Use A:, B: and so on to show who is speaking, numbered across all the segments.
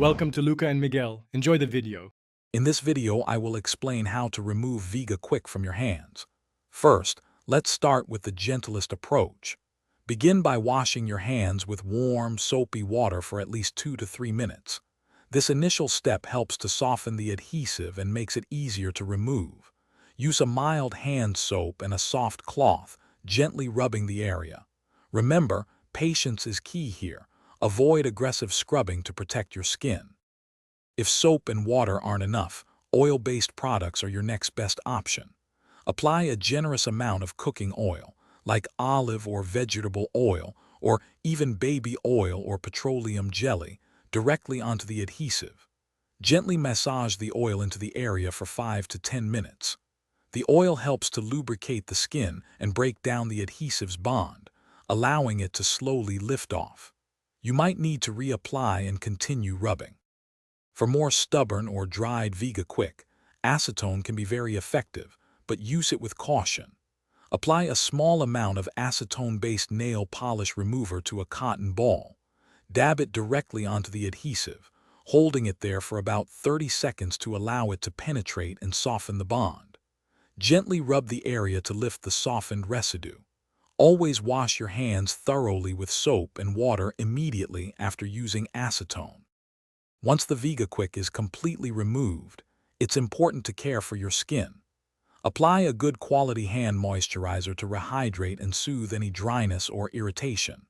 A: Welcome to Luca and Miguel. Enjoy the video.
B: In this video, I will explain how to remove Vega quick from your hands. First, let's start with the gentlest approach. Begin by washing your hands with warm, soapy water for at least 2 to 3 minutes. This initial step helps to soften the adhesive and makes it easier to remove. Use a mild hand soap and a soft cloth, gently rubbing the area. Remember, patience is key here. Avoid aggressive scrubbing to protect your skin. If soap and water aren't enough, oil-based products are your next best option. Apply a generous amount of cooking oil, like olive or vegetable oil, or even baby oil or petroleum jelly, directly onto the adhesive. Gently massage the oil into the area for 5 to 10 minutes. The oil helps to lubricate the skin and break down the adhesive's bond, allowing it to slowly lift off. You might need to reapply and continue rubbing. For more stubborn or dried Vega quick, acetone can be very effective, but use it with caution. Apply a small amount of acetone-based nail polish remover to a cotton ball. Dab it directly onto the adhesive, holding it there for about 30 seconds to allow it to penetrate and soften the bond. Gently rub the area to lift the softened residue. Always wash your hands thoroughly with soap and water immediately after using acetone. Once the Vega quick is completely removed, it's important to care for your skin. Apply a good quality hand moisturizer to rehydrate and soothe any dryness or irritation.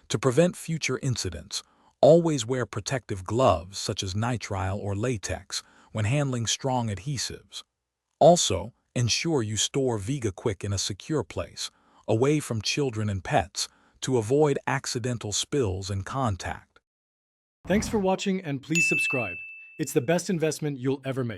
B: To prevent future incidents, always wear protective gloves such as nitrile or latex when handling strong adhesives. Also, ensure you store Vega quick in a secure place, away from children and pets, to avoid accidental spills and contact.
A: Thanks for watching and please subscribe. It's the best investment you'll ever make.